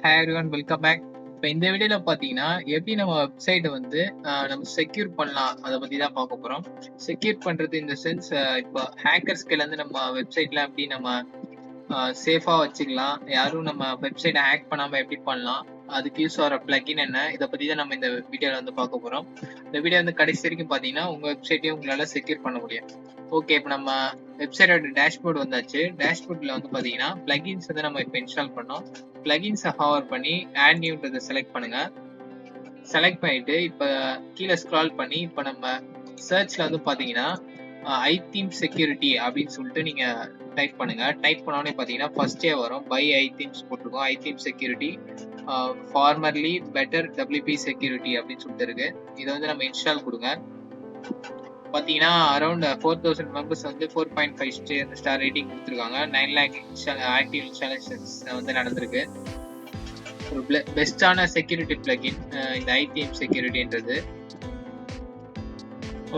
Hi everyone, welcome back. இப்போ இந்த வீடியோல பார்த்தீங்கன்னா எப்படி நம்ம வெப்சைட்டை வந்து நம்ம செக்யூர் பண்ணலாம் அதை பற்றி தான் பார்க்க போகிறோம். செக்யூர் பண்ணுறது இந்த சென்ஸ் இப்போ ஹேக்கர்ஸ்கிலேருந்து நம்ம வெப்சைட்ல எப்படி நம்ம சேஃபாக வச்சுக்கலாம், யாரும் நம்ம வெப்சைட்டை ஹேக் பண்ணாமல் எப்படி பண்ணலாம், அதுக்கு யூஸ் ஆகிற பிளகின் என்ன, இதை பற்றி தான் நம்ம இந்த வீடியோவில் வந்து பார்க்க போகிறோம். இந்த வீடியோ வந்து கடைசி வரைக்கும் பார்த்தீங்கன்னா உங்கள் வெப்சைட்டையும் உங்களால் செக்யூர் பண்ண முடியும். ஓகே, இப்போ நம்ம வெப்சைட்டோட டேஷ்போர்ட் வந்தாச்சு. டேஷ்போர்டில் வந்து பார்த்தீங்கன்னா பிளகின்ஸ் வந்து நம்ம இப்போ இன்ஸ்டால் பண்ணோம். பிளகின்ஸை ஹவர் பண்ணி ஆட் நியூன்றதை செலக்ட் பண்ணுங்க. செலக்ட் பண்ணிட்டு இப்போ கீழே ஸ்க்ரால் பண்ணி இப்போ நம்ம சர்ச்ல வந்து பார்த்தீங்கன்னா ஐதீம் செக்யூரிட்டி அப்படின்னு சொல்லிட்டு நீங்க டைப் பண்ணுங்க. டைப் பண்ணோடனே பார்த்தீங்கன்னா ஃபர்ஸ்டே வரும் பை ஐதீம்ஸ் போட்டிருக்கோம். IThemes Security formerly Better WP Security அப்படின்னு சொல்லிட்டு இருக்கு. இதை வந்து நம்ம இன்ஸ்டால் கொடுங்க. பார்த்தீங்கன்னா அரௌண்ட் 4000 மெம்பர்ஸ் வந்து 4.5 ஸ்டார் ரேட்டிங் கொடுத்துருக்காங்க. 9 lakh ஆக்டிவ் இன்ஸ்டாலேஷன்ஸ் வந்து நடந்திருக்கு. ஒரு பெஸ்டான செக்யூரிட்டி பிளகின் இந்த ஐதீம் செக்யூரிட்டின்றது.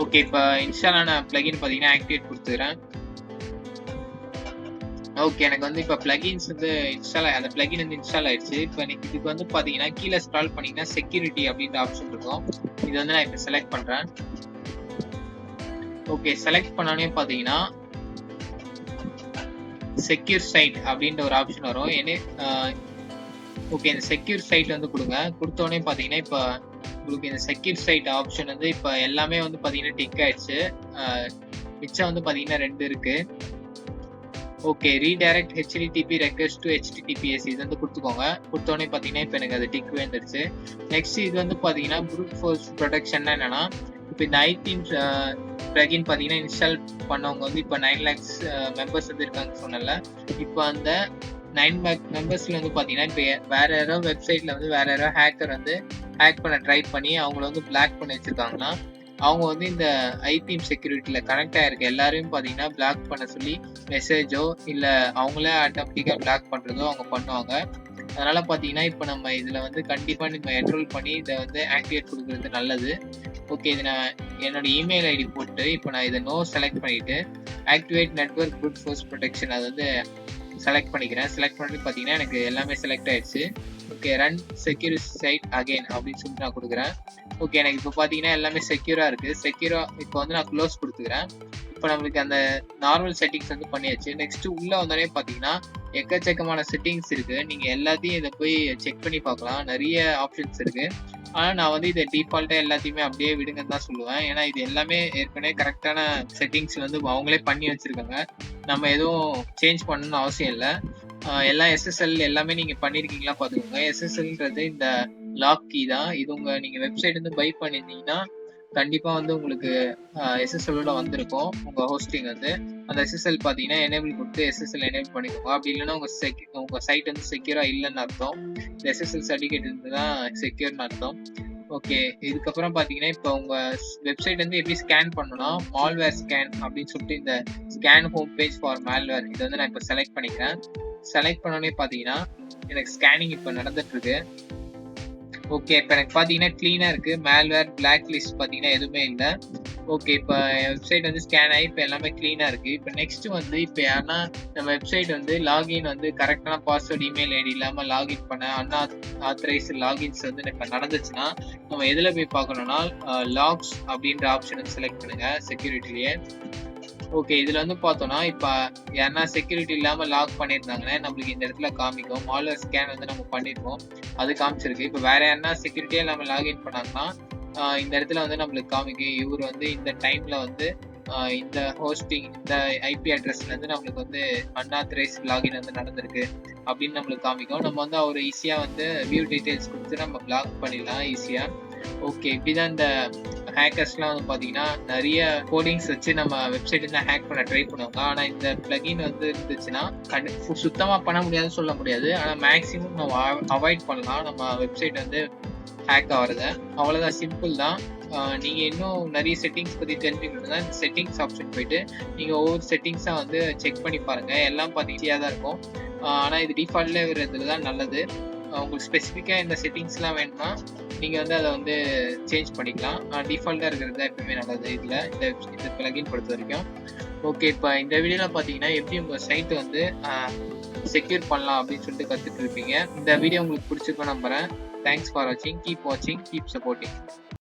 ஓகே, இப்போ இன்ஸ்டால் ஆன பிளகின் பார்த்தீங்கன்னா ஆக்டிவேட் கொடுத்துக்கிறேன். ஓகே, எனக்கு வந்து இப்போ பிளகின்ஸ் வந்து அந்த பிளகின் வந்து இன்ஸ்டால் ஆயிடுச்சு. இப்போ எனக்கு இதுக்கு வந்து பார்த்தீங்கன்னா கீழே ஸ்க்ரால் பண்ணிங்கன்னா செக்யூரிட்டி அப்படின்ற ஆப்ஷன் இருக்கும். இது வந்து நான் இப்போ செலக்ட் பண்ணுறேன். ஓகே, செலக்ட் பண்ணோடனே பார்த்தீங்கன்னா செக்யூர் சைட் அப்படின்ற ஒரு ஆப்ஷன் வரும். ஓகே, இந்த செக்யூர் சைட் வந்து கொடுங்க. கொடுத்தோடனே பார்த்தீங்கன்னா இப்போ உங்களுக்கு இந்த செக்யூர் சைட் ஆப்ஷன் வந்து இப்போ எல்லாமே வந்து பார்த்தீங்கன்னா டிக் ஆயிடுச்சு. மிச்சம் வந்து பார்த்தீங்கன்னா 2 இருக்கு. Okay, redirect HTTP request to HTTPS இது வந்து கொடுத்துக்கோங்க. கொடுத்தோடனே பார்த்தீங்கன்னா இப்போ எனக்கு அது டிக் வந்துடுச்சு. நெக்ஸ்ட் இது வந்து பார்த்தீங்கன்னா ப்ரூட் ஃபோர்ஸ் ப்ரொடெக்ஷன்னா என்னன்னா, இப்போ இந்த ஐதீம் பிளகின் பார்த்தீங்கன்னா இன்ஸ்டால் பண்ணவங்க வந்து இப்போ 9 lakhs மெம்பர்ஸ் வந்து இருக்காங்க சொன்னல. இப்போ அந்த 9 lakh மெம்பர்ஸ்ல வந்து பார்த்தீங்கன்னா இப்போ வேற யாரோ வெப்சைட்ல வந்து வேற யாரோ ஹேக்கர் வந்து ஹேக் பண்ண ட்ரை பண்ணி அவங்கள வந்து பிளாக் பண்ணி வச்சிருக்காங்கன்னா, அவங்க வந்து இந்த ஐதீம் செக்யூரிட்டியில் கனெக்ட் ஆகிருக்க எல்லாரையும் பார்த்தீங்கன்னா பிளாக் பண்ண சொல்லி மெசேஜோ இல்லை அவங்களே ஆட்டோமேட்டிக்காக பிளாக் பண்ணுறதோ அவங்க பண்ணுவாங்க. அதனால பார்த்தீங்கன்னா இப்போ நம்ம இதில் வந்து கண்டிப்பாக நம்ம என்ரோல் பண்ணி இதை வந்து ஆக்டிவேட் கொடுக்குறது நல்லது. ஓகே, இது நான் என்னோட இமெயில் ஐடி போட்டு இப்போ நான் இதை செலக்ட் பண்ணிட்டு activate network fruit force protection அதை வந்து செலக்ட் பண்ணிக்கிறேன். செலக்ட் பண்ணிட்டு பார்த்தீங்கன்னா எனக்கு எல்லாமே செலக்ட் ஆயிடுச்சு. Okay, run secure site again அப்படின்னு சொல்லிட்டு நான் கொடுக்குறேன். ஓகே, எனக்கு இப்போ பார்த்தீங்கன்னா எல்லாமே செக்யூராக இருக்குது. இப்போ வந்து நான் க்ளோஸ் கொடுத்துக்கிறேன். இப்போ நம்மளுக்கு அந்த நார்மல் செட்டிங்ஸ் வந்து பண்ணியாச்சு. நெக்ஸ்ட் உள்ளே வந்தோடனே பார்த்தீங்கன்னா எக்கச்சக்கமான செட்டிங்ஸ் இருக்குது. நீங்கள் எல்லாத்தையும் இதை போய் செக் பண்ணி பார்க்கலாம். நிறைய ஆப்ஷன்ஸ் இருக்குது. ஆனால் நான் வந்து இதை டிஃபால்ட்டாக எல்லாத்தையுமே அப்படியே விடுங்கன்னு தான் சொல்லுவேன். ஏன்னா இது எல்லாமே ஏற்கனவே கரெக்டான செட்டிங்ஸ் வந்து அவங்களே பண்ணி வச்சுருக்காங்க. நம்ம எதுவும் சேஞ்ச் பண்ணணும்னு அவசியம் இல்லை. எல்லாம் SSL எல்லாமே நீங்கள் பண்ணியிருக்கீங்களா பார்த்துக்கோங்க. SSLன்றது இந்த லாக் கீ தான். இது நீங்கள் வெப்சைட் வந்து பை பண்ணியிருந்தீங்கன்னா கண்டிப்பாக வந்து உங்களுக்கு SSLோட வந்திருக்கும் உங்கள் ஹோஸ்டிங் வந்து. அந்த SSL பார்த்தீங்கன்னா எனேபிள் கொடுத்து SSL எனேபிள் பண்ணிக்கோங்க. அப்படி இல்லைன்னா உங்கள் சைட் வந்து செக்யூராக இல்லைன்னு அர்த்தம். இந்த SSL சர்டிஃபிகேட் இருந்து தான் செக்யூர்னு அர்த்தம். ஓகே, இதுக்கப்புறம் பார்த்தீங்கன்னா இப்போ உங்கள் வெப்சைட் வந்து எப்படி ஸ்கேன் பண்ணணும்னா மால்வேர் ஸ்கேன் அப்படின்னு சொல்லிட்டு இந்த scan home page for malware இதை வந்து நான் இப்போ செலக்ட் பண்ணிக்கிறேன். செலக்ட் பண்ணோடனே பார்த்தீங்கன்னா எனக்கு ஸ்கேனிங் இப்போ நடந்துட்டு இருக்கு. ஓகே, இப்போ எனக்கு பார்த்தீங்கன்னா க்ளீனாக இருக்குது. மேல்வேர் பிளாக் லிஸ்ட் பார்த்தீங்கன்னா எதுவுமே இல்லை. ஓகே, இப்போ வெப்சைட் வந்து ஸ்கேன் ஆகி இப்போ எல்லாமே க்ளீனாக இருக்குது. இப்போ நெக்ஸ்ட் வந்து இப்போ யாருன்னா நம்ம வெப்சைட் வந்து லாகின் வந்து கரெக்டான பாஸ்வேர்ட் இமெயில் ஐடி இல்லாமல் லாகின் பண்ண அன்ஆத்தரைஸ்ட் லாகின்ஸ் வந்து இப்போ நடந்துச்சுன்னா நம்ம எதில் போய் பார்க்கணும்னா லாக்ஸ் அப்படின்ற ஆப்ஷனை செலக்ட் பண்ணுங்கள் செக்யூரிட்டிலேயே. ஓகே, இதில் வந்து பார்த்தோன்னா இப்போ யாருன்னா செக்யூரிட்டி இல்லாமல் லாக் பண்ணியிருந்தாங்கன்னா நம்மளுக்கு இந்த இடத்துல காமிக்கும். மால்வேர் ஸ்கேன் வந்து நம்ம பண்ணியிருக்கோம், அது காமிச்சிருக்கு. இப்போ வேற யாருன்னா செக்யூரிட்டியே இல்லாமல் லாகின் பண்ணாங்கன்னா இந்த இடத்துல வந்து நம்மளுக்கு காமிக்கும் இவர் வந்து இந்த டைமில் வந்து இந்த ஹோஸ்டிங் இந்த IP அட்ரஸ்லேருந்து நம்மளுக்கு வந்து அன்ஆத்தரைஸ்ட் லாகின் வந்து நடந்திருக்கு அப்படின்னு நம்மளுக்கு காமிக்கும். நம்ம வந்து அவர் ஈஸியாக வந்து வியூ டீட்டெயில்ஸ் கொடுத்து நம்ம பிளாக் பண்ணிடலாம் ஈஸியாக. ஓகே, இப்படிதான் இந்த ஹேக்கர்ஸ்லாம் வந்து பார்த்தீங்கன்னா நிறைய கோடிங்ஸ் வச்சு நம்ம வெப்சைட் வந்து ஹேக் பண்ண ட்ரை பண்ணுவாங்க. ஆனால் இந்த பிளகின் வந்து இருந்துச்சுன்னா சுத்தமாக பண்ண முடியாதுன்னு சொல்ல முடியாது. ஆனால் மேக்ஸிமம் நம்ம அவாய்ட் பண்ணலாம் நம்ம வெப்சைட் வந்து ஹேக் ஆகிறத. அவ்வளோதான், சிம்பிள் தான். நீங்கள் இன்னும் நிறைய செட்டிங்ஸ் பற்றி தெரிஞ்சுக்கணும்னா இந்த செட்டிங்ஸ் ஆப்ஷன் போயிட்டு நீங்கள் ஒவ்வொரு செட்டிங்ஸாக வந்து செக் பண்ணி பாருங்கள். எல்லாம் பார்த்தீங்கன்னா தான் இருக்கும். ஆனால் இது டிஃபால்ட்லேயே இருக்கிறது தான் நல்லது. உங்களுக்கு ஸ்பெசிஃபிக்காக இந்த செட்டிங்ஸ்லாம் வேணும்னா நீங்கள் வந்து அதை வந்து சேஞ்ச் பண்ணிக்கலாம். டிஃபால்ட்டாக இருக்கிறது தான் எப்பவுமே நல்லது இதில் இந்த பிளகின் பொறுத்த வரைக்கும். ஓகே, இப்போ இந்த வீடியோல பார்த்தீங்கன்னா எப்படி உங்க சைட் வந்து செக்யூர் பண்ணலாம் அப்படின்னு சொல்லிட்டு கத்துட்டு இருப்பீங்க. இந்த வீடியோ உங்களுக்கு பிடிச்சிருக்கும்னு நம்புறேன். தேங்க்ஸ் ஃபார் வாட்சிங். கீப் வாட்சிங், கீப் சப்போர்ட்டிங்.